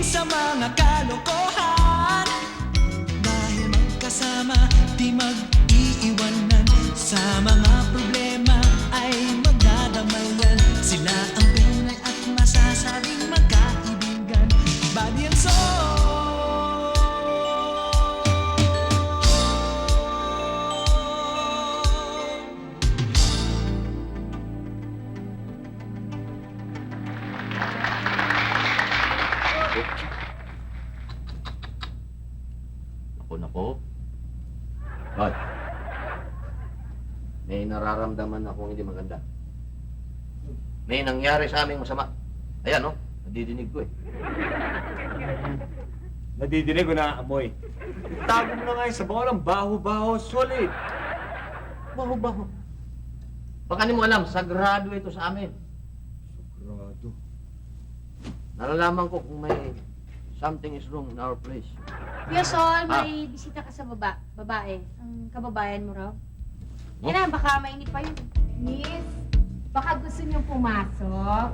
sa mga kalokohan. Dahil magkasama, di mag-iiwanan. Sa mga problema ay magdadamayan. Sila ang tunay at masasabing magkaibigan. Body and soul. Ako. Hoy. May nararamdaman akong hindi maganda. May nangyari sa aming masama. Ayan, no? Nadidinig ko eh. Nadidinig ko na amoy. Tago mo na nga yung sabaw ng baho-baho, solid. Baho-baho. Baka hindi mo alam, sagrado ito sa amin. Sagrado. Nalalaman ko kung may something is wrong in our place. Kuya Sol, may bisita ka sa babae. Ang kababayan mo raw. Yan na, baka mainit pa yun. Miss, baka gusto niyong pumasok?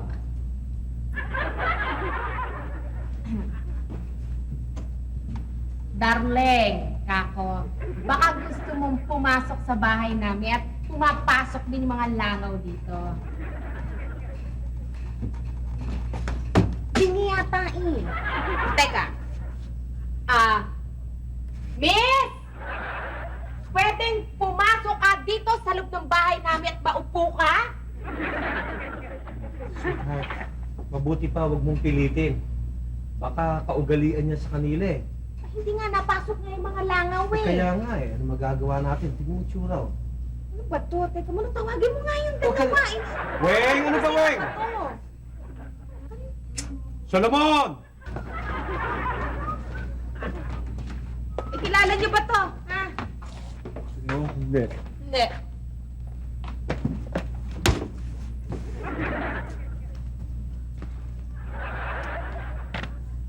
Darling, kako, baka gusto mong pumasok sa bahay namin at pumapasok din yung mga langaw dito. Hindi yata eh. Teka. Miss! Pwedeng pumasok ka dito sa loob ng bahay namin at maupo ka? Mabuti pa, wag mong pilitin. Baka kaugalian niya sa kanila eh. Hindi nga napasok nga yung mga langaw eh. Kaya nga eh, ano magagawa natin? Tignan mo tsura oh. Ano ba to? Teka muna, tawagin mo nga yung Okay. dalawa. Weng! Ano ba, Weng? Solomon! Kilala niyo ba to? Ha? No, hindi. Hindi.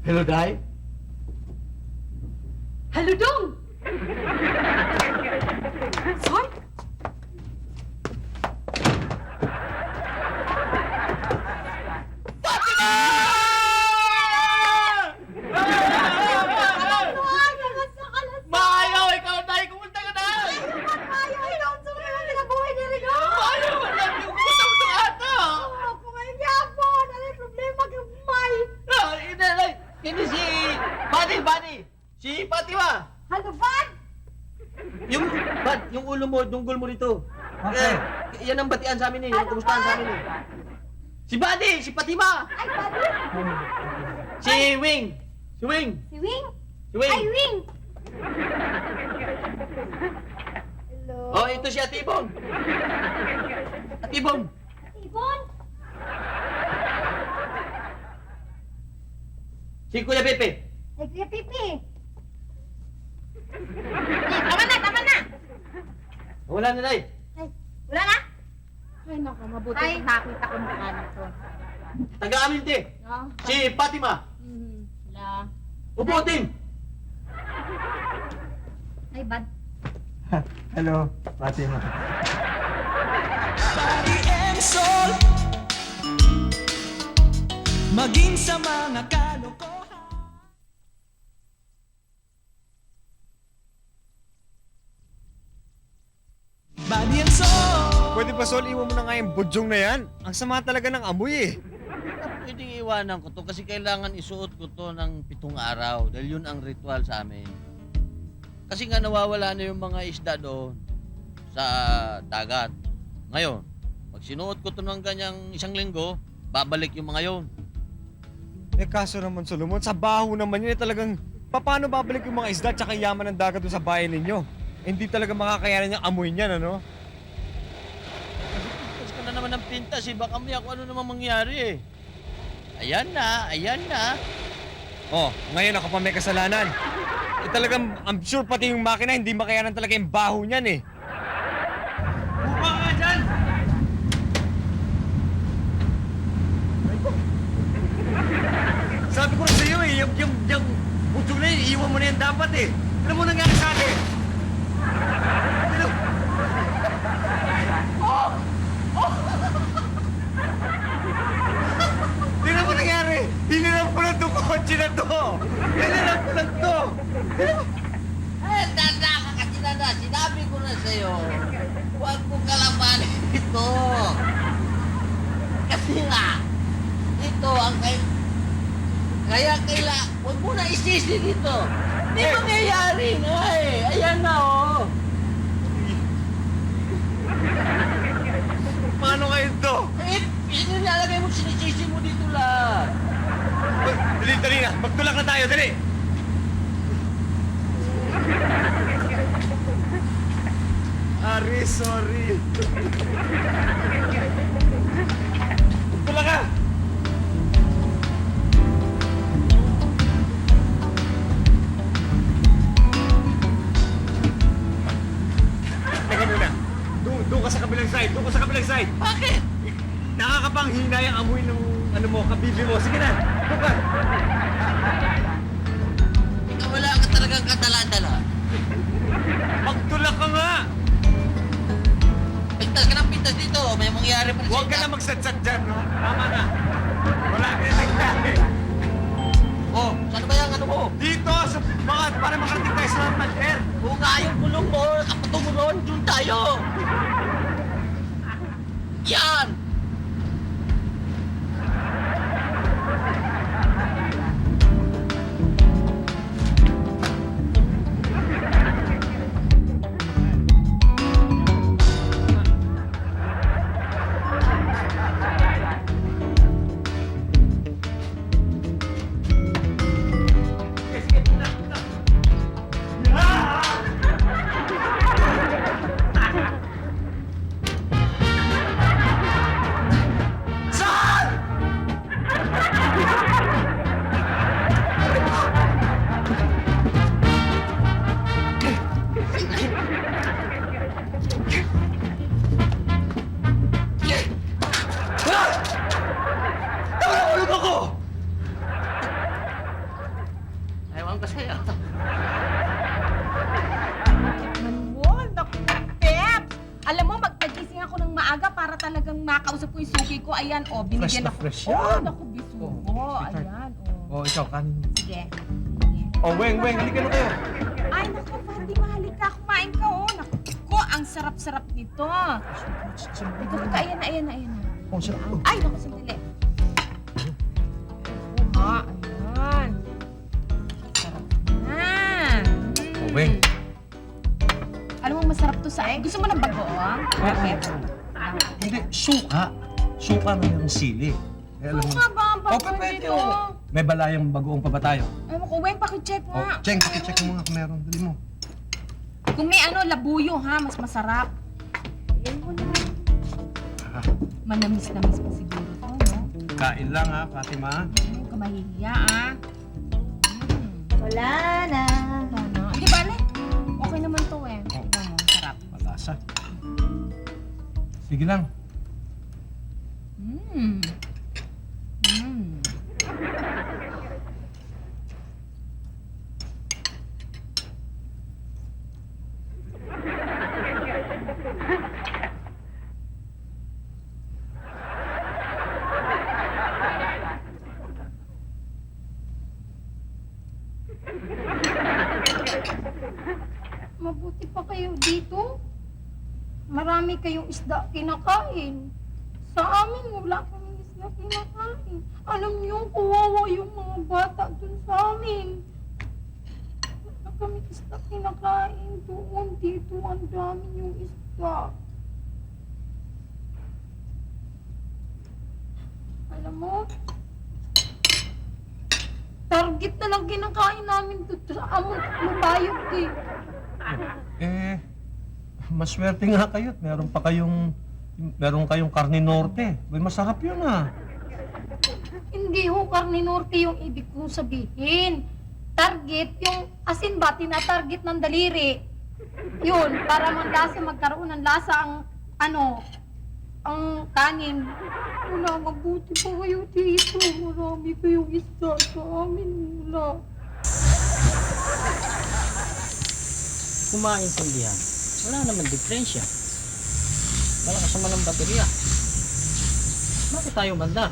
Hello, Day? Haludong! Sol? Mayaw! Ikaw, Day! Kumunta ka na! Kumusta mo itong ata? Hindi si... Buddy! Si Fatima! Halubad! Yung ulo mo, dunggol mo rito. Okay. Yan ang batian sa amin eh. Yung kumustahan sa amin eh. Si Buddy! Si Fatima! Ay, Buddy! Si Wing! Si Wing! Si Wing! Si Wing! Ay, Wing! Hello? Oh, ito si Atibong! Atibong! Ibon! Si Kuya Pepe! Ay, Kuya Pipi! Tama na! Wala na, Day! Ay, wala na? Ay, naku, mabuti Ay. nakita ko mukha nito. Taga-Aminte! No? Si Fatima! Wala. Upo, Tim! Ay, Bad. Hello, Fatima. Body and soul. Maging sa mga kalokohan. Body and soul. Pwede ba, Sol, iwan mo na nga yung budyong na yan? Ang sama talaga ng amoy eh. Pwedeng iwanan ko to kasi kailangan isuot ko to ng 7 araw dahil yun ang ritual sa amin. Kasi nga nawawala na yung mga isda doon sa dagat. Ngayon, pag sinuot ko to ng ganyang 1 linggo, babalik yung mga yon. Eh kaso naman, Solomon, sa baho naman yun eh talagang... Paano babalik yung mga isda at saka yaman ng dagat doon sa bahay ninyo? Eh, hindi talaga makakayanan yung amoy niyan, ano? Kasi ka na naman ng pintas eh, baka may ako ano naman mangyari eh. Ayan na. Oh, ngayon ako pa may kasalanan. Eh talagang, I'm sure pati yung makina hindi makayanan talaga yung baho niyan eh. Buka nga dyan! Sabi ko na sa'yo eh, yung butong na yun, iiwan mo na yan dapat eh. Alam mo nangyari sa akin? Tingnan mo nangyari! Hiniram ko na itong kotse na to! Sinabi ko na sa'yo, huwag mo kalabanin ito. Kasi nga, ito ang kaya huwag mo na isisi dito. Hindi mangyayari nga eh. Ayan na oh. Paano kayo to? Eh, nilalagay mo, sinisisi mo dito lang. Dali na. Magtulak na tayo, dali. Ari, sorry. Magtulak ka! Teka muna. Doon ka sa kabilang side. Doon ka sa kabilang side. Bakit? Nakakapanghina yung amoy ng kabibi mo. Sige na. Doon ka. Ikaw wala ka talagang katala-dala. Magtulak ka nga. Pintas ka ng pintas dito. May mangyayari pa rin Huwag ka na magsatsat dyan, no? Tama na. Wala ka na nangyari. Oh, saan ba yung ano mo? Dito, para makarating tayo sa Manter. Kung nga yung gulong mo, kapato mo ron, dun tayo. Yan! Tulog ako! Ewan ko sa'yo. Manuel, naku, Pep! Alam mo, magpagising ako ng maaga para talagang makausap ko yung suki ko. Ayan, oh, binigyan Fresh na ako. fresh Oh, yan. naku, bisugo. sweetheart. Ayan, oh. Oh, ikaw, kanin mo. Sige. Oh, Weng, halika na kayo. Ay, naku, Fatima, halika. Kumain ka, oh. Naku, ang sarap-sarap nito. Teka, ayan na. Oh, sarap. Ay, naku, sandali. Ha, ayan. Sarap na. Oh, Weng. Alam mo, masarap to sa... Gusto mo ng bagoong? Bakit? Hindi, suka. Suka na yung sili. Eh, alam mo, Suka ba ang Oh, bagoong pwede, dito? oh. May balayang bagoong pa ba tayo? Ewan ko, Weng, pakicheck Oh, nga. Cheng, pakicheck mo nga kung meron. Dali mo. Kung may ano, labuyo ha, mas masarap. Yan mo na. Ah, Manamis-namis pa siguro to, no? kain lang ha, Fatima. Huwag ka mahihiya, ah. Wala na. Ano? Hindi, bale. Okay naman to, eh. Tignan mo, sarap. Malasa. Sige lang. Mmm. Mabuti pa kayo dito. Marami kayong isda kinakain. Sa amin, wala kaming isda kinakain. Alam niyo, kawawa yung mga bata dun sa amin. Wala kaming isda kinakain doon. Dito, ang dami yung isda. Alam mo, target na lang kinakain namin dito sa amon mabayog eh. Eh, maswerte nga kayo. Meron kayong karne norte. May masarap yun ah. Hindi ho karne norte yung ibig kong sabihin. Target, yung asin ba, tina-target ng daliri. Yun, para magkaroon ng lasa ang, ang kanin. Wala, mabuti pa kayo dito. Marami kayong isda sa amin. Wala. Kung maintindihan, wala naman diferensya. Malakas naman ang baterya. Bakit tayo mandar?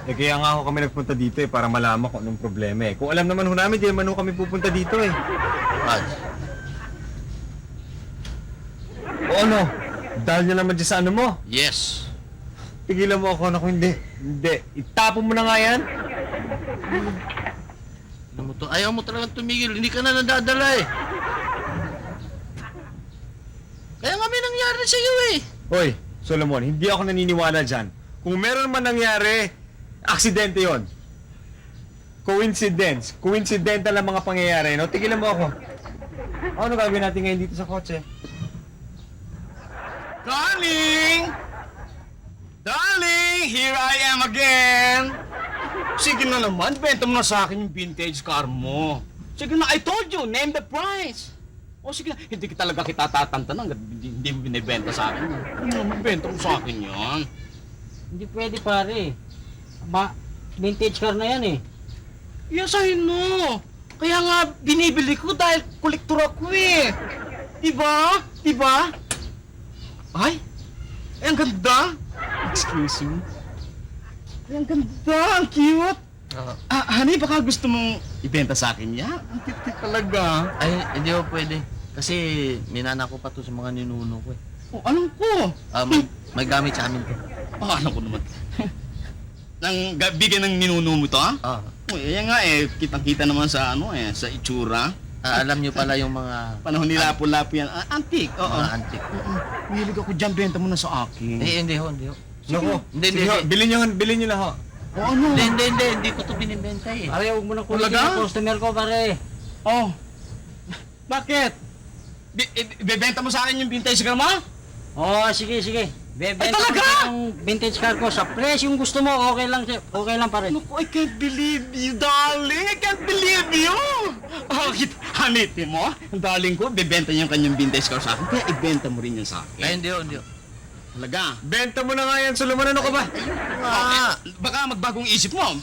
Eh, kaya nga ako kami nagpunta dito para malaman kung anong problema eh. Kung alam naman ho namin, di naman ho kami pupunta dito eh. Raj, ano? Dahil niya naman dyan sa ano mo. Yes. Tigilan mo ako, naku, hindi. Hindi. Itapon mo na nga yan. Ano mo to? Ayaw mo talagang tumigil. Hindi ka na nadadala eh. Kaya nga may nangyari sa iyo eh. Hoy, Solomon, hindi ako naniniwala dyan. Kung meron man nangyari, aksidente yon. Coincidence. Coincidental ang mga pangyayari, no? Tigilan mo ako. Ano gagawin natin ngayon dito sa kotse? Darling! Darling! Here I am again! Sige na naman, benta mo na sa akin yung vintage car mo. Sige na, I told you, name the price. O sige na, hindi ka talaga kita tatantanan, hindi mo binibenta sa akin. Hindi naman, benta mo sa akin yan. Hindi pwede pare. Vintage car na yan eh. Yes, I know. Kaya nga, binibili ko dahil kolektor ako eh. Diba? Diba? Ay, ang ganda. Excuse me. Ay, ang ganda, ang cute. Honey, baka gusto mong ibenta sa akin yan? Ang cute talaga. Ay, hindi ko pwede. Kasi minana ko pa to sa mga ninuno ko eh. Oh, alam ko. May gamit sa amin to. Oh, alam ko naman. Bigyan ng ninuno mo to, ha? Ah. Uy, yan nga eh, kitang-kita naman sa ano eh, sa itsura. Alam niyo pala yung mga Panahon ni Lapu-Lapu yan. Antique, oo. mga antique. Mahilig ako dyan, benta mo na sa akin. Eh, hindi ho. Naku, Hindi, sige ho, hindi. bilhin nyo na ho. O ano? Hindi ko to binibenta eh. Pare, huwag mo nang kulitin Talaga? ang customer ko pare. Oh. Bakit? Bebenta mo sa akin yung vintage car mo? Oo, sige. Bebenta ko talaga? na yung vintage car ko sa presyo yung gusto mo, okay lang pare. Naku, I can't believe you, darling. I can't believe you. Oh, hanitin mo. Darling ko, bebenta niya yung kanyang vintage car sa akin. Kaya ibenta mo rin yan sa Ay, akin. hindi ho. Talaga. Benta mo na nga yan, Solomon. Ano ka ba? Okay. Baka magbagong isip mo.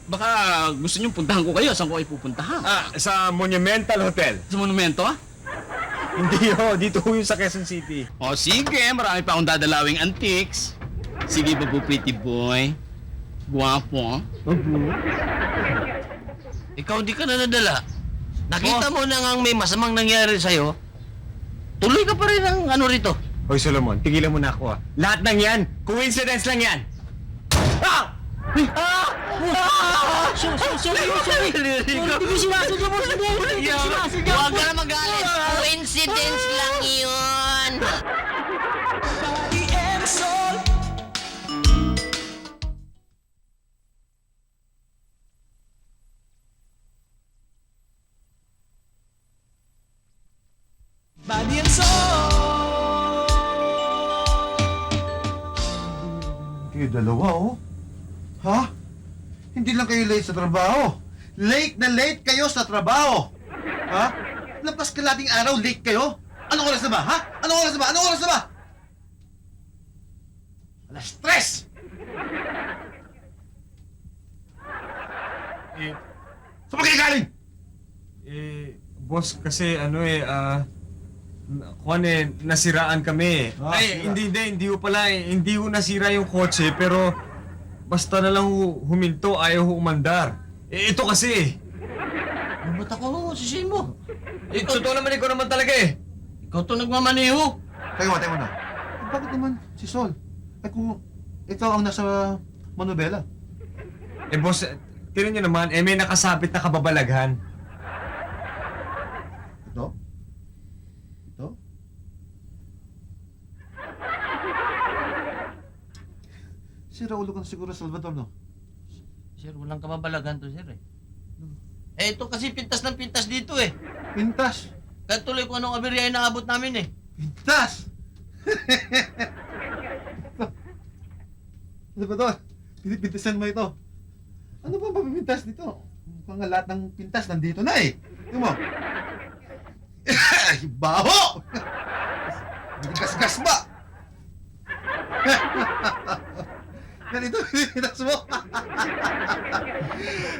Baka gusto niyong puntahan ko kayo. Saan ko kayo pupuntahan? Sa Monumental Hotel. Sa monumento, ha? Hindi ho, dito ho yung sa Quezon City. O sige, marami pa akong dadalawing antiques. Sige, babu, pretty boy. Guwapo. Ikaw di ka na nadala. Nakita mo na nga may masamang nangyari sa'yo. Tuloy ka pa rin ang ano rito. Hoy, Solomon, tigilan mo na ako, Lahat ng yan, coincidence lang yan. Sorry, hindi ko sinasadya mo, Huwag ka na magalit. Coincidence lang yun. Body and soul. Body and soul. Kayo dalawa, oh. Ha? Hindi lang kayo late sa trabaho. Late na late kayo sa trabaho. Ha? Lampas kalating araw, late kayo? Anong oras na ba, ha? Anong oras na ba? Anong oras na ba? Alas 3! Saan ba kayo galing? Boss, kasi nasiraan kami. Sira. Hindi ho pala Hindi ho nasira yung kotse, pero basta na lang huminto, ayaw ho umandar. Ito kasi. Ba't ako sisihin mo? Totoo naman, ikaw naman talaga Ikaw to nagmamaneho. Tayo mo na. Bakit naman si Sol? Kung ikaw ang nasa Manobela. Boss, tinan nyo naman, may nakasabit na kababalaghan. Ito? Ito? Sira ulo ka na siguro, Salvador, no? Sir, walang kababalagan to, sir eh. Ito kasi pintas ng pintas dito eh. Pintas! Kaya tuloy kung anong aberya ay naabot namin eh. Pintas! Salvador, pinitasan mo ito. Ano ba mapipintas dito? Mukhang nga lahat ng pintas nandito na eh. Tingnan mo. Baho! Hindi gas-gas ba? Ganito, pintas mo.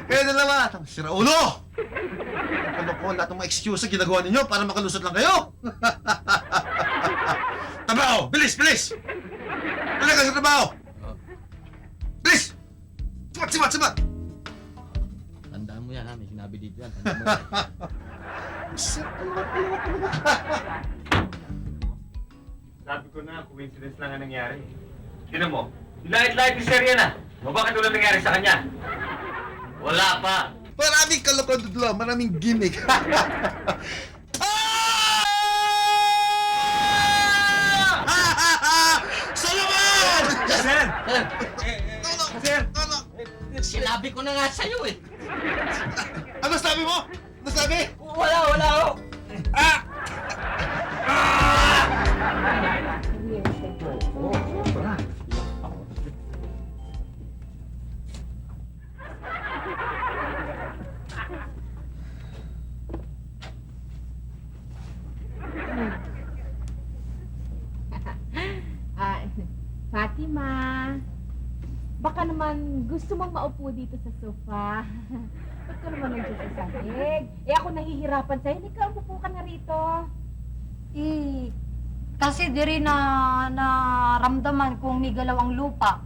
Kaya dalawa, sira ulo! Ano ko, lahat ng mga excuse na ginagawa ninyo para makalusot lang kayo. Trabaho! Bilis! Bilis! Bilis ka sa trabaho! Bilis! Sibat! Tandaan mo yan ha, may sinabi dito yan. Tandaan mo yan. Sabi ko na, coincidence lang ang nangyari. Tignan mo, light-light ni Sir yan ah. Bakit wala nangyari sa kanya? Wala pa. Maraming kalokohan doon, maraming gimmick. Solomon! Sir! Sir! Sinabi ko na nga sa'yo eh. Ano sabi mo? Ano sabi? Wala ho. Fatima, baka naman gusto mong maupo dito sa sofa. Ba't ka naman nandiyan sa sahig? Eh ako nahihirapan sa'yo, hindi ka umupo ka na rito. Kasi diri na naramdaman kung may galaw ang lupa.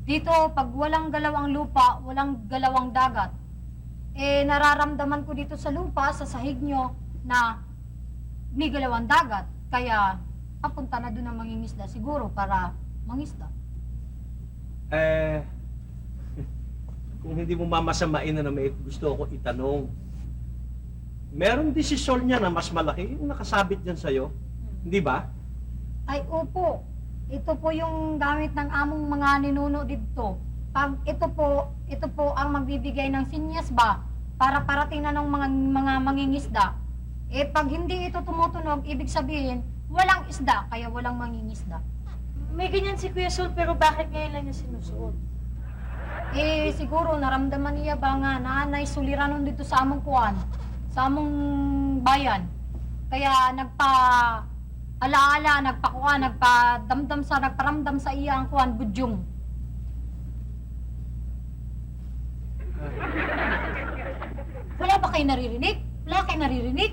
Dito, pag walang galaw ang lupa, walang galaw ang dagat. Eh, nararamdaman ko dito sa lupa, sa sahig nyo, na may galaw ang dagat. Kaya, papunta na doon ang mangingisda siguro para mangisda. Kung hindi mo mamasamain na may gusto ako itanong, meron desisyon niya na mas malaki yung nakasabit dyan sa'yo, hindi ba? Ay, opo. Ito po yung gamit ng among mga ninuno dito. Pag ito po ang magbibigay ng sinyas ba para parating na ng mga mangingisda. Eh, pag hindi ito tumutunog, ibig sabihin, walang isda, kaya walang mangingisda. May ganyan si Kuya Sol, pero bakit ngayon lang niya sinusuot? Eh, siguro naramdaman niya ba nga na naisuliranon dito sa among kuwan, sa among bayan. Kaya alaala, nagparamdam sa iya ang kuwan, budyong. Wala ba kayo naririnig? Wala kayo naririnig?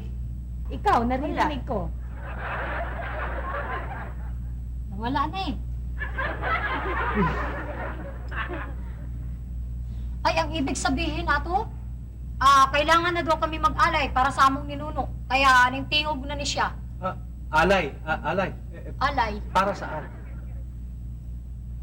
Ikaw, narinig ko. Wala na eh. Ay, ang ibig sabihin ato, kailangan na daw kami mag-alay para sa among ninuno. Kaya tingog na ni siya. Alay. Alay. Para saan?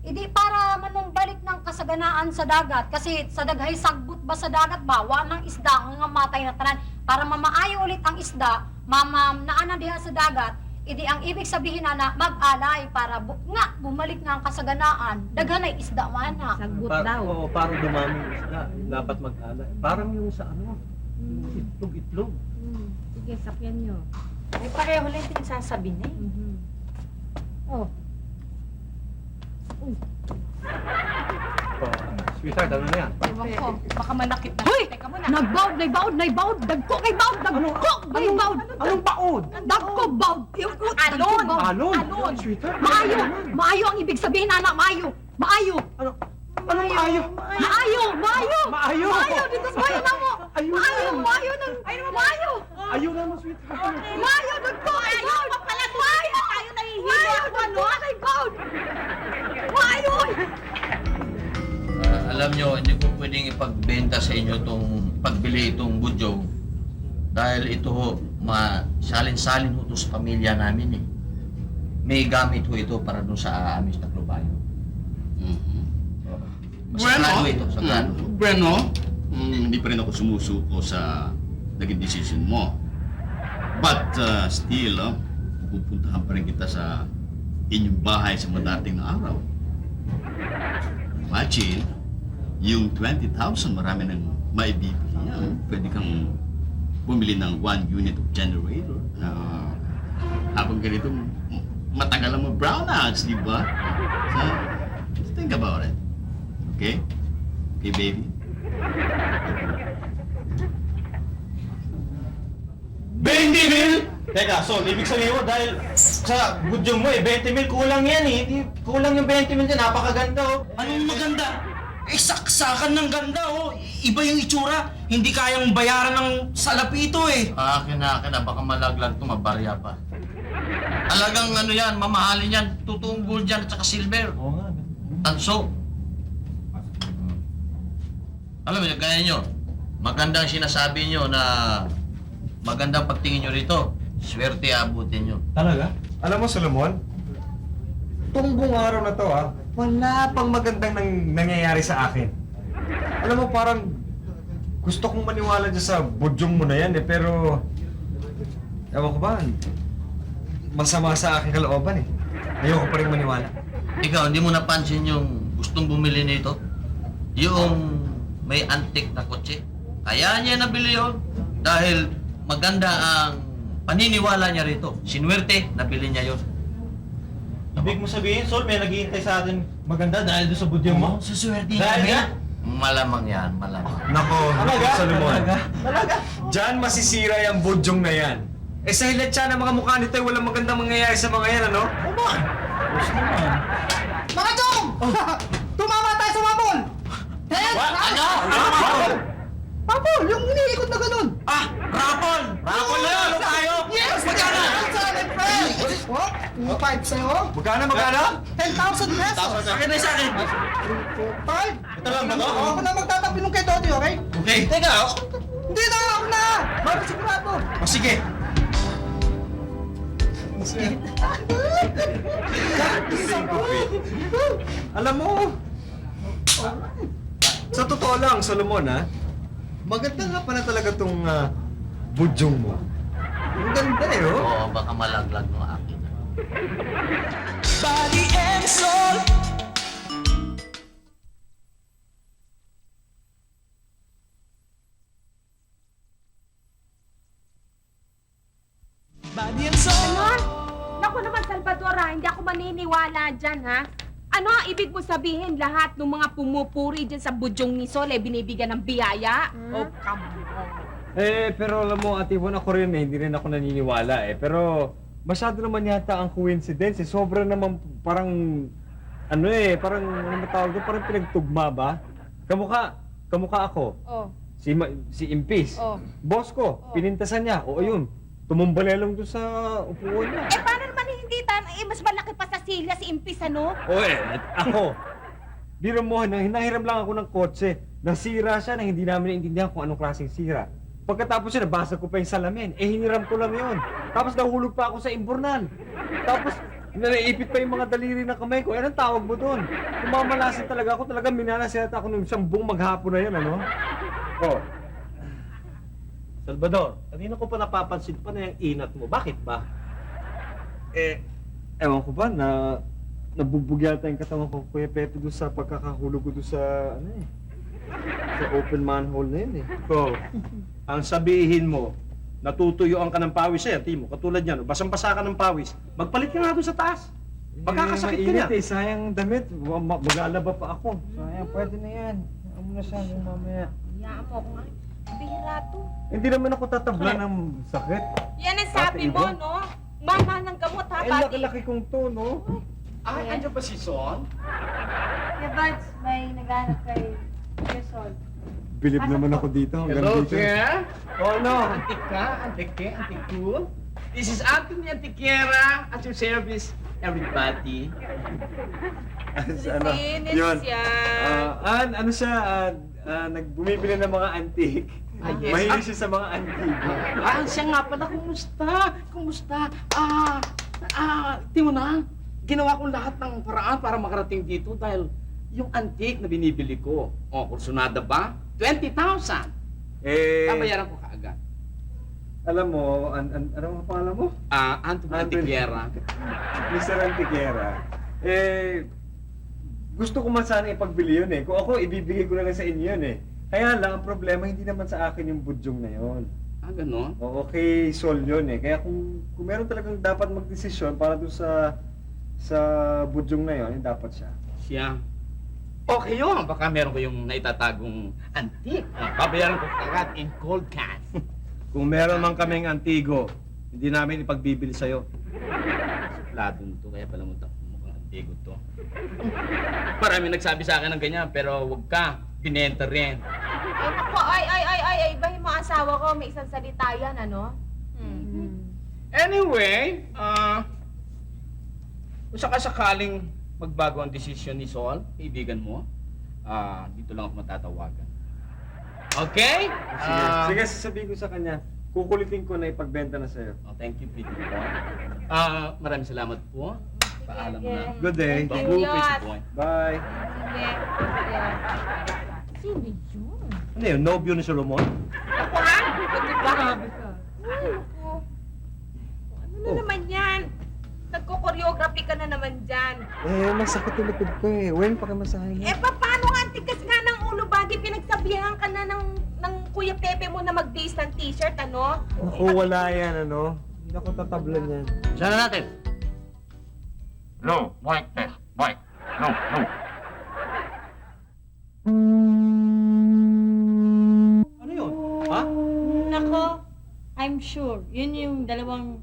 Hindi para manumbalik ng kasaganaan sa dagat. Kasi sa daghay sagbot ba sa dagat ba, wa ng isda nga matay na tanan. Para mamaayo ulit ang isda, naana diha sa dagat, idi ang ibig sabihin na mag-alay para bumalik na ang kasaganaan. Daghan ay isda man na. Sagbot daw. Oo, parang dumami yung isda. Dapat mag-alay. Parang yung sa yung itlog. Sige, sakyan nyo. Ay, pareho lang din sasabi na eh. Oh, Sweetheart, ano na yan? ewan ko. Baka manakit na. Hoy! Teka muna. Nagbaud! Dagko kay baud! Anong baod? Dagko baud! Alon! Alon! Sweetheart? Maayo ang ibig sabihin, anak, maayo! Anong maayo? Maayo! Dito sa bayan na mo! Maayo! Ayaw na mo, sweetheart. Maayo! Dagko kay baud! Maayo! Tayo nahihirap. Dagko kay baud! Maayo! Alam nyo, hindi ko pwedeng ipagbenta sa inyo itong pagbili itong budyong dahil ito ho, salin-salin ho ito sa pamilya namin eh. May gamit ho ito para doon sa amis na klubayo. Sagrado ito, sagrado. Bueno, hindi pa rin ako sumusuko sa naging decision mo. But still, pupuntahan pa rin kita sa inyong bahay sa madating na araw. Imagine, yung 20,000 marami nang maibibili yan. Pwede kang bumili ng 1 unit of generator. Habang ganito, matagal ang mag-brownouts, di ba? So, just think about it. Okay? Okay, baby? 20,000? Teka, Sol, ibig sabihin mo dahil sa budyong mo 20,000 kulang yan eh. Hindi kulang yung 20,000 dyan, napakaganda oh. Anong maganda? Eh, saksakan ng ganda, oh. Iba yung itsura. Hindi kayang bayaran ng salapi ito, eh. Akin na, baka malaglag ito, mabarya pa. Talagang ano yan, mamahalin yan, totoong gold yan at saka silver. Oo nga. Tanso. Alam mo, kaya nyo, magandang sinasabi nyo na magandang pagtingin nyo rito. Swerte abutin nyo. Talaga? Alam mo, Solomon, tong buong araw na to, wala pang magandang nangyayari sa akin. Alam mo, parang gusto kong maniwala dyan sa budyong mo na yan pero ewan ko ba, masama sa aking kalooban Ayoko pa rin maniwala. Ikaw, hindi mo napansin yung gustong bumili nito? Yung may antique na kotse? Kaya niya nabili yun dahil maganda ang paniniwala niya rito. Sinuwerte, nabili niya yun. Ibig mo sabihin, Sol, may naghihintay sa atin maganda dahil doon sa budyo mo? Suswerte Dahil kami. ka? Malamang yan, malamang. Nako, Talaga? Solomon. Talaga? Diyan masisira yung budyong na yan. Sa hilatsya ng mga mukha nito walang magandang mangyayari sa mga yan, ano? Mga chong! Tumama tayo sa mapol! Ano? Mapol! Yung iniikot na ganun! Rapol! Rapol na yun! Tayo! Yes! Magkano? What? 5 sa'yo? Magkano? 10,000 pesos! Akin na sa akin! 5? Ito lang ba to? Ako na magtatabi nung kay Dodi, okay? Okay. Teka, Hindi na! Ako na! Bakit sigurado? O sige. Alam mo, sa totoo lang, Solomon, maganda nga pala talaga tong budyong mo. Ang ganda oh. Oo, baka malaglag mo akin. Body and soul. Body and soul. Naku naman, Salvador, hindi ako maniniwala dyan, ha? Ano, ibig mo sabihin lahat ng mga pumupuri dyan sa budyong ni Sol, binibigyan ng biyaya? Oh, come on. Pero alam mo, Ate Juan, ako rin hindi rin ako naniniwala Pero masyado naman yata ang coincidence Sobra naman parang, parang, ano tawag doon? Parang pinagtugma ba? Kamukha ako. Oh. Si Impis. Oh. Boss ko, pinintasan niya. O ayun, tumumbalelong doon sa upuan niya. Paano naman hindi mas malaki pa sa silya si Impis, ano? Ako. Biro mo, hinahiram lang ako ng kotse. Nasira siya na hindi namin naintindihan kung anong klaseng sira. Pagkatapos siya, nabasa ko pa yung salamin. Hiniram ko lang yun. Tapos nahulog pa ako sa imbornal. Tapos, nanaipit pa yung mga daliri ng kamay ko. Anong tawag mo doon? Kumamalasin talaga ako. Talagang minalas yata ako nung isang buong maghapon na yun, ano? Salvador, kanina ko pa napapansin pa na yung inat mo. Bakit ba? Ewan ko ba, nabubog yata yung katawan ko, Kuya Pepe, doon sa pagkakahulog ko doon sa, sa open manhole na yun Ang sabihin mo, natutuyuan ka ng pawis Timo. Katulad niyan, basang-basa ka ng pawis. Magpalit ka nga doon sa taas. Magkakasakit ka niya. Mainit sayang damit. Maglalaba pa ako. Sayang, pwede na yan. Amo na siya hanggang mamaya. Hayaan mo ako nga. Bihira to. Hindi naman ako tatabla ng sakit. Yan ang sabi mo, no? Mahal ng gamot, ha, buddy? Laki-laki kong to, no? Ay, andyan ba si Son? Kaya Buds, may naghanap kay Sol. Bilib naman ako dito. Hanggang dito. Oh, no. Antik ka, antik cool. This is Anthony Antiquera at your service, everybody. Linis Yun. yan. Ano siya, nagbumibili ng mga antique. Yes. Mahilig siya sa mga antique. Siya nga pala, kumusta? Tingnan mo na, ginawa ko lahat ng paraan para makarating dito dahil yung antique na binibili ko. Kursunada ba? 20,000. Babayaran ko kaagad. Alam mo, ano ang pangalan mo? Anthony Antiquera. Mr. Antiquera. Gusto ko man sana ipagbili yun Kung ako, ibibigay ko na lang sa inyo yun Kaya lang, ang problema, hindi naman sa akin yung budyong na yun. Ganon? Oo, okay, Sol yun Kaya kung meron talagang dapat magdesisyon para doon sa budyong na yun, dapat siya. Siya. Okay yun. Baka meron ko yung naitatagong antique. Babayaran ko kaagad in cold cash. Kung meron man kaming antigo, hindi namin ipagbibili sa'yo. Suplado nito, kaya pala mukhang antigo to. Marami nagsabi sa akin ng ganyan, pero wag ka. Binenta rin. Ay, naku, ay, ibahin mo ang asawa ko. May isang salita yan, ano? Anyway, kung sakasakaling magbago ang desisyon ni Sol, kaibigan mo, dito lang ako matatawagan. Okay? Sige, sasabihin ko sa kanya. kukulitin ko na ipagbenta na sa'yo. Oh, thank you, pretty boy. Maraming salamat po. Paalam na. Good day. Thank Babu, you, pretty Yas. boy. Bye. Sige. Ayan. Sino yun? Ano yun? Nobyo ni Solomon? Ako ha? Grabe ka. Ay, naku. Ano na naman yan? Nagko-choreography ka na naman dyan. Masakit yung likod ko eh. When pa ka masahin Paano nga? Tigas nga ng ulo, Buddy. Pinagsabihan ka na ng Kuya Pepe mo na mag-base ng t-shirt, ano? Naku, wala yan, ano? Hindi ako tatablan yan. Sana natin. No, mic test. Mic. No. Ano yun? Ha? Nako, I'm sure. Yun yung dalawang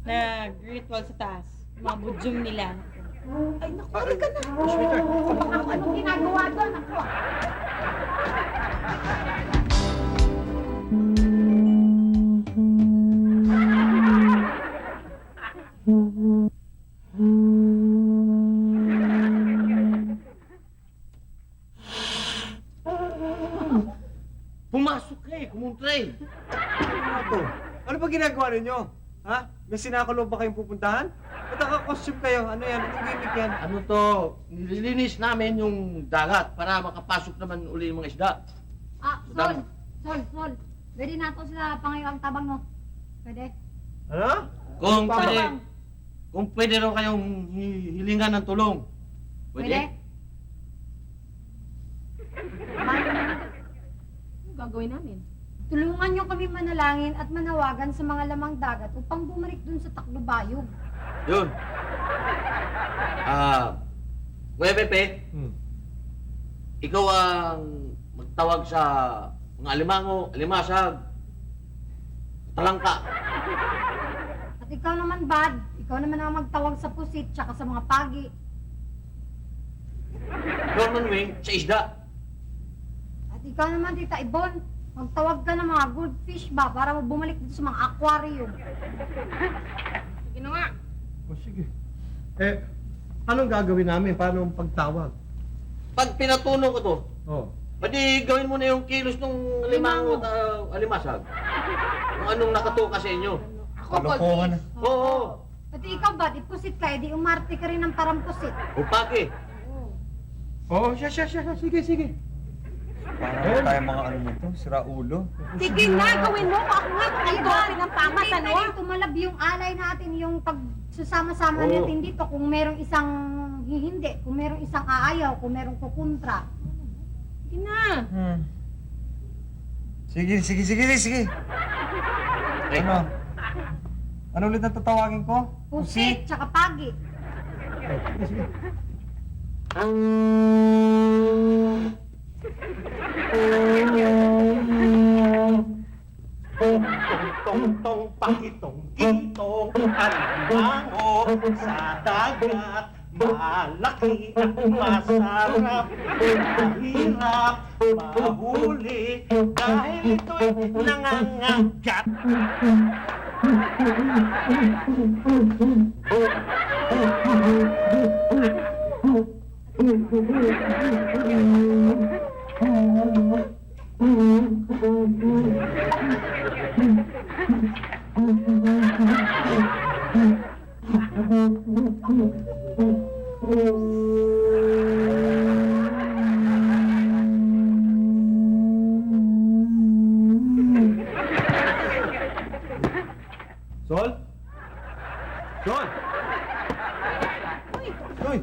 nag-ritual sa taas. Yung mga budyong nila. Ay, naku, halika na. Sweetheart. Anong ginagawa doon? Ako. Pumasok ka eh, kumuntra eh. Ano to? Ano ba ginagawa ninyo? Ha? May sinakulo ba kayong pupuntahan? Ba't naka-costume kayo? Ano yan? Anong gimmick yan? Ano to? Nililinis namin yung dagat para makapasok naman uli yung mga isda. Sol. Pwede na to sila pangayang tabang, no? Pwede? Ano? Kung pwede raw kayong hilingan ng tulong. Pwede? Ano gagawin namin? Tulungan niyo kami manalangin at manawagan sa mga lamang dagat upang bumalik dun sa Taclobayog. Yun. Kuya Pepe, ikaw ang magtawag sa mga alimango, alimasag, talangka. At ikaw naman, Bad, ikaw naman ang magtawag sa pusit tsaka sa mga pagi. Norman Wing, sa isda. At ikaw naman, Tita Ibon, magtawag ka ng mga goldfish ba para bumalik dito sa mga aquarium. Sige na nga. O sige. Anong gagawin namin? Paano ang pagtawag? Pag pinatuno ko to, Pwede gawin mo na yung kilos ng limango at alimasag. Kung anong nakatuka sa inyo. Ako, Goldfish. Oo. Pati ikaw, Bad, ipusit ka, edi umarte ka rin ng parang pusit. Upake. Oo, siya. Sige. Parang tayo mga ano nito, sira ulo. Sige na, gawin mo. Ako nga, kung ano gawin ng tama, ano? Pwede tumalab yung alay natin, yung pagsasama-sama natin dito. Kung merong isang hihindi, kung merong isang aayaw, kung merong kukontra. Sige na. Sige. Ano? Ano ulit ang tatawagin ko? Pusit, tsaka pagi. Tong pakitong kitong alimango sa dagat. Malaki at masarap, mahirap mahuli dahil ito'y nangangagat. Sol? Uy!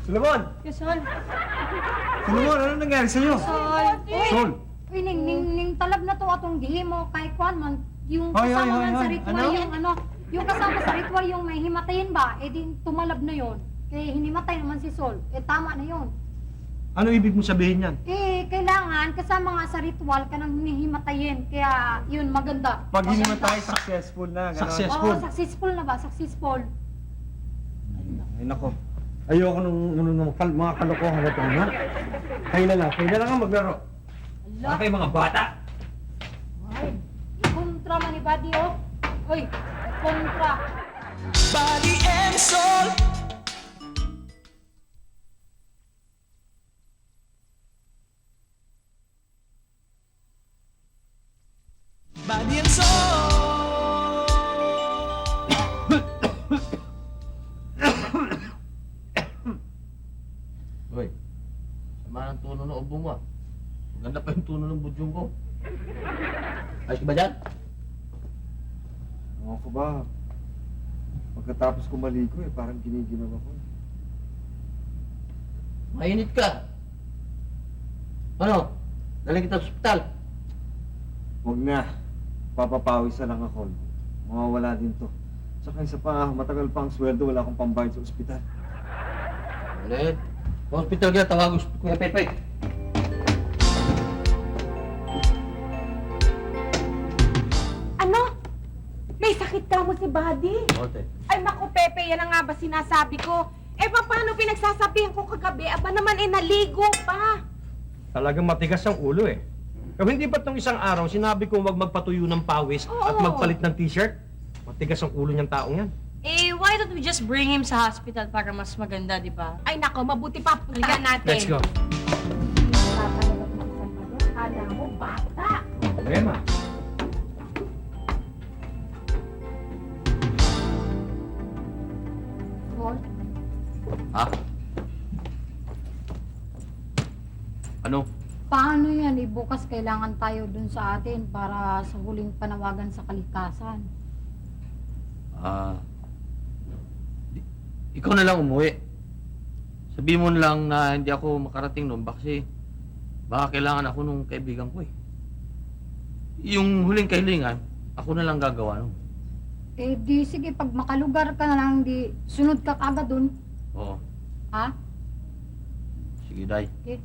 Solomon! Sol. Solomon, ano nangyari sa'yo? Sol! Uy, ning talab na to atong gihimo kay Kwan man. Yung Hoy, kasama hoy, man hoy, sa hoy. ritual, Ano? yung kasama sa ritual yung may himatayin ba, di tumalab na yon. Kaya hinimatay naman si Sol. Tama na yon. Ano ibig mo sabihin yan? Kailangan kasama nga sa ritual ka nang hinihimatayin. Kaya yun, maganda. Pag hindi mo tayo successful na, gano'n. Successful. Oo, successful na ba? Successful. Ay, nako. Ayoko nung mga kalokohan na ito, no? Kayo na lang ang maglaro. Para kayo mga bata. Ay, kontra man ni Buddy, oh. Uy, kontra. Body and soul. Body and soul. upo mo. Maganda pa yung tuno ng budyong ko. Ayos ka ba dyan? Ako ko ba? Pagkatapos ko maligo parang giniginaw ako. Mainit ka. Ano? Daling kita sa ospital. Huwag na. Papapawis na lang ako. Mawawala din to. Tsaka isa pa, matagal pa ang sweldo, wala akong pambayad sa ospital. Ulit. Sa ospital ka, tawag ko Kuya Pepe. Ano? May sakit ka mo si Buddy? Ote. Ay naku, Pepe, yan ang nga ba sinasabi ko? Eh, paano pinagsasabihan ko kagabi? Aba naman, naligo pa. Talagang matigas ang ulo eh. Kung hindi ba't nung isang araw, sinabi ko huwag magpatuyo ng pawis at Oo. magpalit ng t-shirt? Matigas ang ulo niyang taong yan. Eh, why don't we just bring him sa hospital para mas maganda, di ba? Ay nako, mabuti pa puntahan natin. Let's go. Kala mo, bata. Problema. Paul, Ha? Ano? paano yan? Bukas kailangan tayo dun sa atin para sa huling panawagan sa kalikasan. Ikaw na lang umuwi. Sabihin mo na lang na hindi ako makarating noon kasi baka kailangan ako nung kaibigan ko eh. Yung huling kahilingan, ako na lang gagawa nun. Eh di sige, pag makalugar ka na lang, di sunod ka kagad dun. Oo. Ha? Sige, Day. Okay.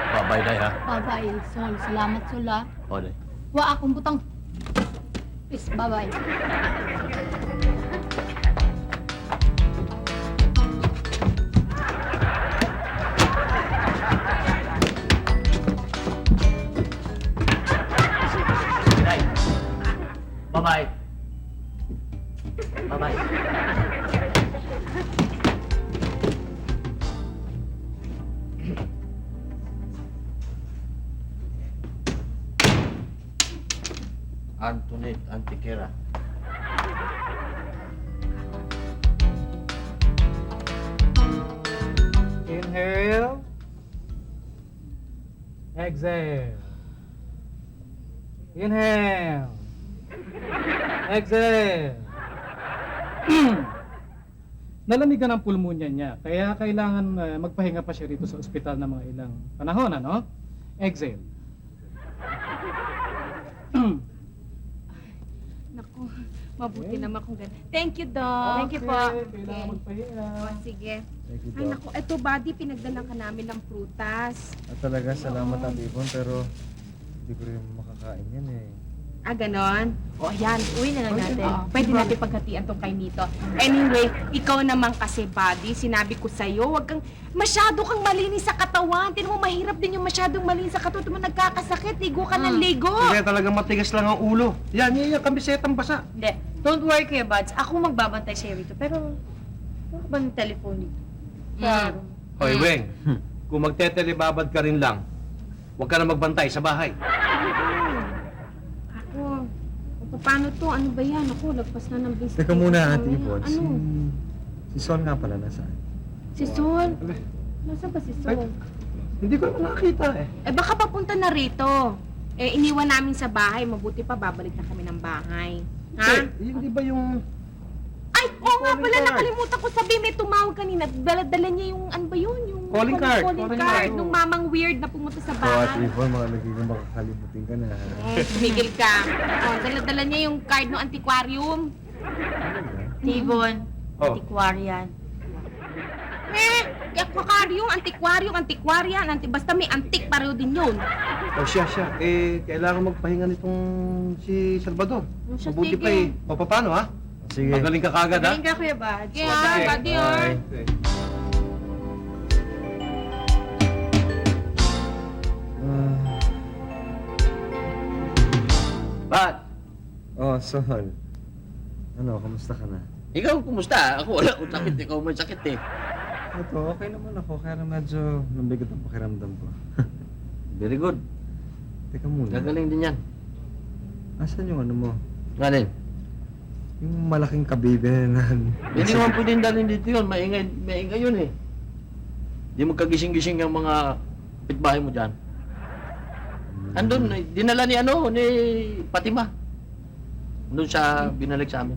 Bye-bye, Day, ha? Bye-bye, Sol. Salamat, Sol, ha? Oo, Day. Wa akong butang. Peace, bye-bye. Day. Bye-bye. Bye-bye. Antoinette Antiquera. Inhale. Exhale. Inhale. Exhale. Nalamigan ang pulmonya niya, kaya kailangan magpahinga pa siya rito sa ospital ng mga ilang panahon, ano? Exhale. Naku, mabuti naman kung gano'n. Thank you, Doc. Thank you po. Kailangan magpahinga. Oh, sige. Thank you, Ay naku, eto Buddy, pinagdala ka namin ng prutas. At talaga, salamat Ate Ibon, pero hindi ko rin makakain yan eh. Ah, ganon? O, ayan. Uwi na lang natin. Ah, Pwede natin paghatian tong kay Nito. Anyway, ikaw naman kasi, Buddy, sinabi ko sa'yo, masyado kang malinis sa katawan. Tinan mo, mahirap din yung masyadong malinis sa katawan. Tinan mo, nagkakasakit. Ligo ka ng ligo. Kaya talagang matigas lang ang ulo. Yan yung kamisetang basa. Hindi. Don't worry, Kuya Buds. Ako magbabantay sa'yo rito. Pero, ano ba ng telephone dito? Claro. Hoy, Weng. Kung magtetelebabad ka rin lang, huwag ka na magbantay sa bahay. Ako, paano to? Ano ba yan? Ako, lagpas na ng business. Teka muna, Ate Ibon. Ano? Si Sol nga pala nasaan? Si Sol? Nasaan ba si Sol? Hindi ko naman nakita eh. Eh, baka papunta na rito. Eh, iniwan namin sa bahay. Mabuti pa, babalik na kami ng bahay. Ha? Hindi ba yung... Ay, oo nga pala, nakalimutan ko sabihin, may tumawag kanina. Dala niya yung, ano ba yun? Yung Calling card. Calling card. Nung mamang weird na pumunta sa Oo, Ate bahay. Ibon, mga nagiging makakalimutin ka na. Tumigil ka. Oh, dala niya yung card ng antiquarium. Tibon. Oh. Antiquarian. Antiquarian, basta may antik pareho din yun. O siya. Kailangan magpahinga nitong si Salvador. Oh, siya, Mabuti sige. pa eh. O, paano ha? Sige. Magaling ka kagad ha? Galing ka, Kuya Buds. Sige ha, buddy ha. Okay. Ba't? Oh, Sol. Ano, kamusta ka na? Ikaw, kumusta? Ako wala akong sakit. Ikaw may sakit eh. Ito, okay naman ako, kaya lang medyo nabigat ang pakiramdam ko. Very good. Teka muna. Gagaling din yan. Asan yung ano mo? Nga din. Yung malaking kabibe na... Hindi naman pwedeng dalhin dito yun. Maingay yun eh. Di magkagising-gising yung mga pitbahay mo dyan. Andun, dinala ni Fatima. Doon sa binalik sa amin.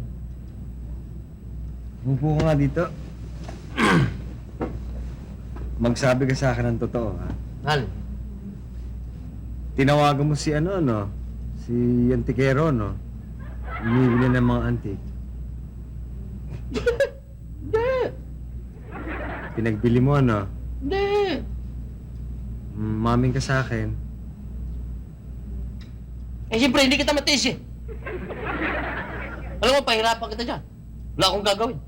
Upo ka nga dito. Magsabi ka sa akin ng totoo, ha? Hal, Tinawagan mo si Si Antikero, no? Bumibili ng mga antique. hindi. Pinagbili mo, Hindi. Maming ka sa akin. Siyempre, hindi kita matiis Alam mo, pahirapan kita dyan. Wala akong gagawin.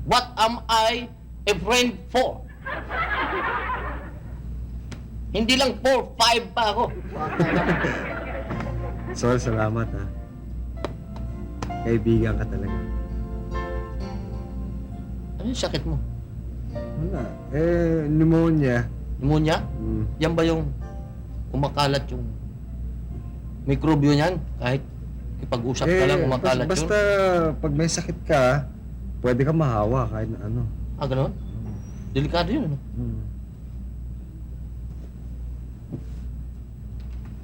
What am I a friend for? Hindi lang 4, 5 pa ako. Sol, salamat, ha? Kaibigan ka talaga. Ano yung sakit mo? Wala. Pneumonia. Pneumonia? Yan ba yung kumakalat yung mikrobyo niyan? Kahit ipag-usap ka lang, kumakalat basta yun? pag may sakit ka, pwede ka mahawa kahit na ano. Ah, gano'n? Delikado yun, ano?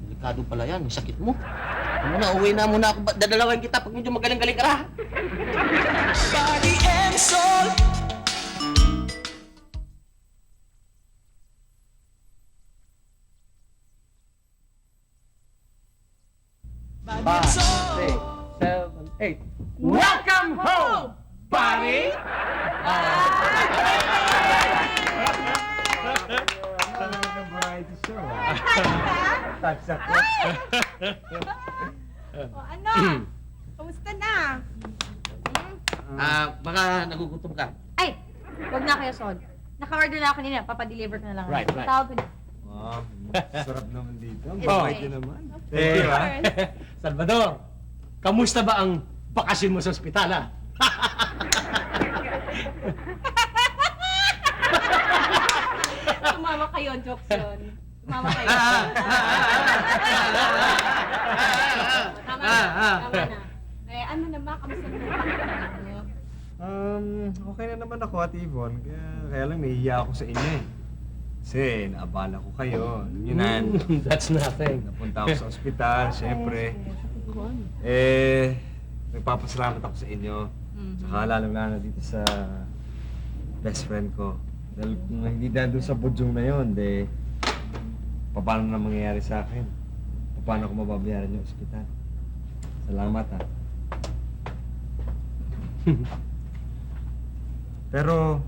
Delikado pala yan, may sakit mo. Ano na, uwi na muna ako. Dadalawin kita pag medyo magaling-galing ka na. Body and soul. Body and soul. 6, 7, 8. Welcome home, buddy! Variety show, Touch ako. O ano? Kamusta na? Baka nagugutom ka. Ay, wag na kayo, Sol. Naka-order na ako kanina. Papadeliver ko na lang. Right. Tawag ko na. Wow, sarap naman dito. Ang It's bait okay. niyo naman. Thank you, ha? Salvador, kamusta ba ang bakasyon mo sa ospital, ha? Tumama kayo, jokes yun. Tumama kayo. Tama na. Eh, ano naman, kamusta naman niyo? Okay na naman ako, Ate Yvonne. Kaya lang nahihiya ako sa inyo, eh. Kasi naabala ko kayo. Yun That's nothing. napunta ako sa ospital, syempre. Nagpapasalamat ako sa inyo. Tsaka lalong-lalo dito sa best friend ko. Dahil kung hindi dahil doon sa budyong na yun, paano na mangyayari sa akin? Paano ko mababayaran yung ospital? Salamat, ha. Pero,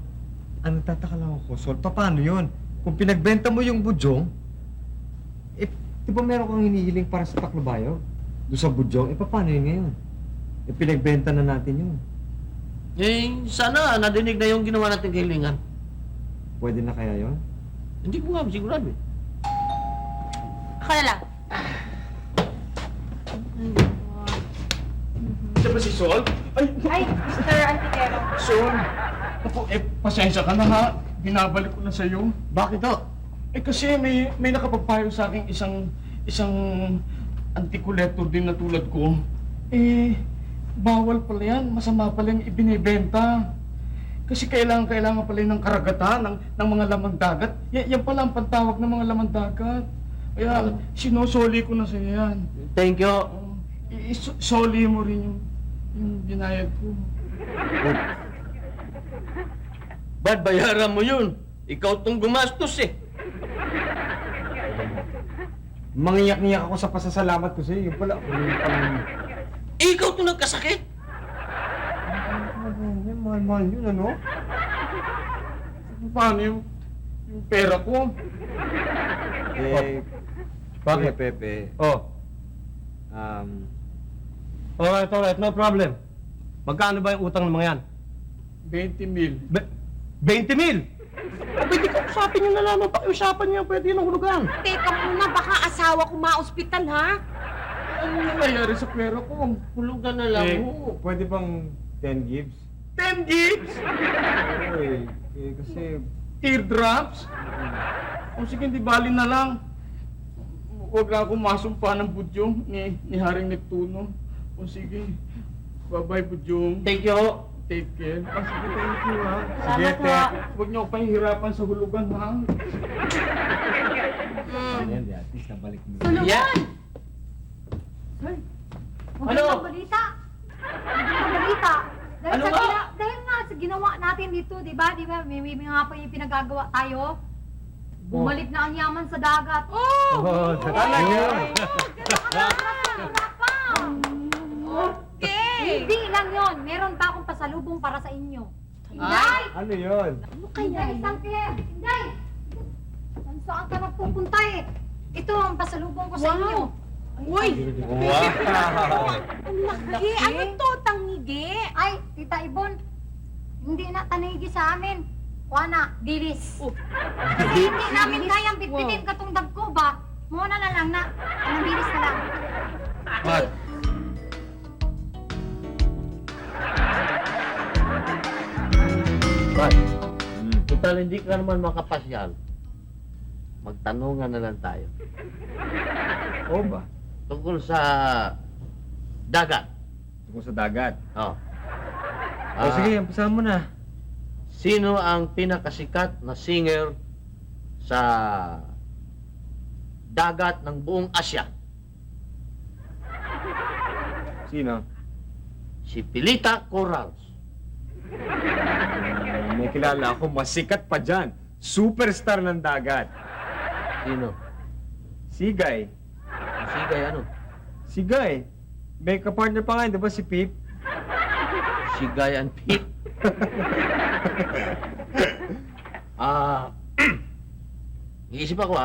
ano tataka lang ako, Sol? Paano yun? Kung pinagbenta mo yung budyong, di ba meron kang hinihiling para sa Taclobayo? Doon sa budyong, paano yun ngayon? Pinagbenta na natin yun. Sana nadinig na yung ginawa nating kahilingan. Pwede na kaya yun? Hindi ko nga sigurado eh. Ako na lang. Ito ba si Sol? Ay, Mr. Antikero. Sol! Ako, pasensya ka na, ha? Binabalik ko na sa'yo. Bakit to? Kasi may nakapagpayo sa akin isang anti-collector din na tulad ko. Bawal pala yan. Masama pala yung ibinibenta. Kasi kailangan pala ng karagatan ng mga lamang dagat. Yan pala ang pantawag ng mga lamang dagat. Kaya sinosoli ko na sa'yo yan. Thank you. Isoli mo rin yung binayad ko. Ba't bayaran mo yun? Ikaw tong gumastos eh. Mangiyak-ngiyak ako sa pasasalamat ko sa'yo. Yung pala, Ikaw tong nagkasakit. mahal-mahal yun, ano? Paano yung pera ko? Bakit, Pepe? Alright, no problem. Magkano ba yung utang ng mga yan? 20,000. 20,000! Pwede ka usapin nyo na naman. Pakiusapan nyo, pwede yun ang hulugan. Teka muna, baka asawa ko ma-ospital, ha? Ano nangyayari sa pera ko? Hulugan na lang mo. Pwede bang 10 gigs? 10 gigs? Kasi... Teardrops? O sige, di bali na lang. Huwag na akong masumpa ng budyong ni Haring Neptuno. O sige, bye-bye budyong. Thank you. Take care. Ah, sige, thank you, ha. Sige, Salamat po. Tek. Huwag niyo ako pahihirapan sa hulugan, ha. Ayan, at least nabalik mo. Tulugan! Yeah. Magandang balita! Magandang balita! Dahil, Ano sa nga? dahil nga sa ginawa natin dito, di ba? Di ba? May nga pa yung pinagagawa tayo. Bumalik na ang yaman sa dagat. Oh, talaga. Okay! Hindi lang yon. Meron pa akong pasalubong para sa inyo. Inday! Ano yun? Ano kaya? Inday! Saan ka nagpupunta eh? Ito ang pasalubong ko sa inyo. Uy! Wow! Ang laki! Ano to? Tangigi? Ay, Tita Ibon, hindi na tanigi sa amin. Kuana, dilis. Kasi hindi namin kayang bitbitin katong dagko ba? Muna na lang na. Anong dilis na lang. What? But, total hindi ka naman makapasyal. Magtanungan na lang tayo. Oo ba? Tungkol sa dagat. Tungkol sa dagat. Oh. O sige, umpisahan mo na. Sino ang pinakasikat na singer sa dagat ng buong Asya? Sino? Si Pilita Corrals. May kilala ako, masikat pa dyan. Superstar ng dagat. Sino? Sigay. Sigay ano? Sigay. May kapartner pa nga, di ba si Pip? Sigay and Pete. Iisip ako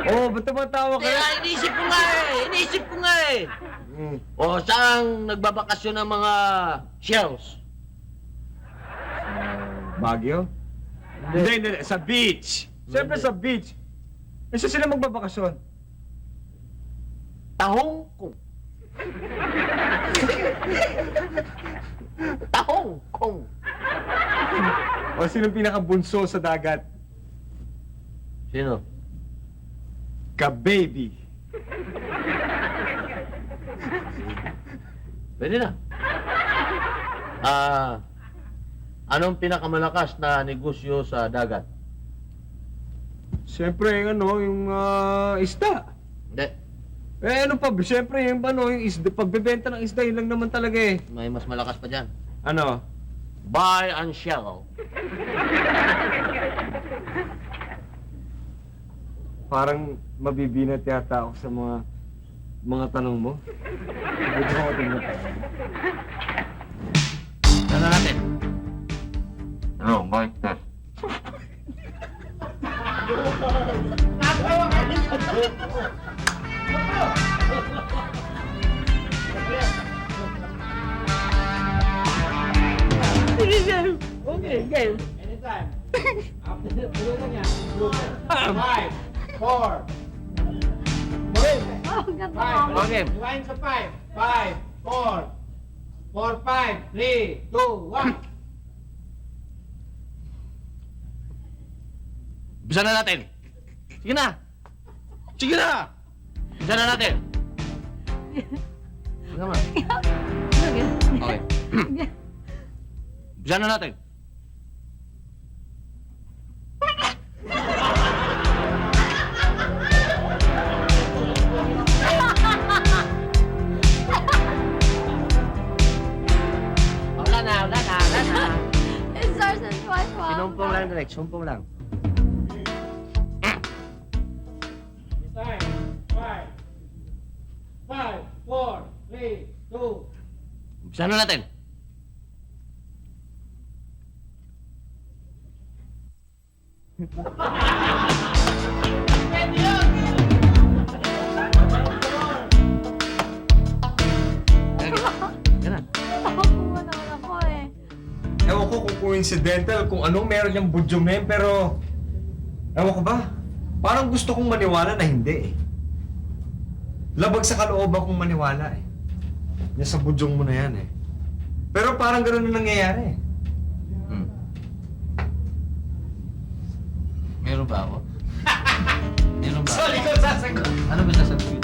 Oo, ba't tumatawa ka? Iniisip ko nga eh! O, saan nagbabakasyon ng mga shells? Baguio? Hindi. Sa beach. Siyempre sa beach. Eh, saan sila magbabakasyon? Tahong kong. Tahong kong. O sino pinakabunso sa dagat? Sino? Ka-baby. Pwede na. Anong pinakamalakas na negosyo sa dagat? Siyempre, yung isda. Hindi. Eh, ano pa? Siyempre, yung isda. Pagbebenta ng isda, yun lang naman talaga eh. May mas malakas pa dyan. Ano? Buy and sell. Parang mabibinat yata ako sa mga tanong mo. Hindi ko tingnan pa. Ano natin? Hello, mic test. Okay, game. Anytime. After the pulutan niya. 5, 4. Oh, ganda ka. Okay. Rewind sa 5. 5, 4. 4, 5, 3, 2, 1. Bisa na natin. Sige na. Sige na. Bisa na natin. Sige naman. Okay. Bisa na natin. Wala na. It starts in SpongeBob. Sinumpong lang direct. Sumpong lang. Time. 5, 5, 4, 3, 2. Bisa na natin. Yan na. Nakakuha naman ako eh. Ewan ko kung coincidental, kung anong meron niyang budyomen, pero... Ewan ko ba? Parang gusto kong maniwala na hindi eh. Labag sa kalooban kong maniwala eh. Yan sa budyong mo na yan eh. Pero parang gano'n na nangyayari eh. Meron ba ako? Meron ba? Sorry ko sasagot. Ano ba sasabihin?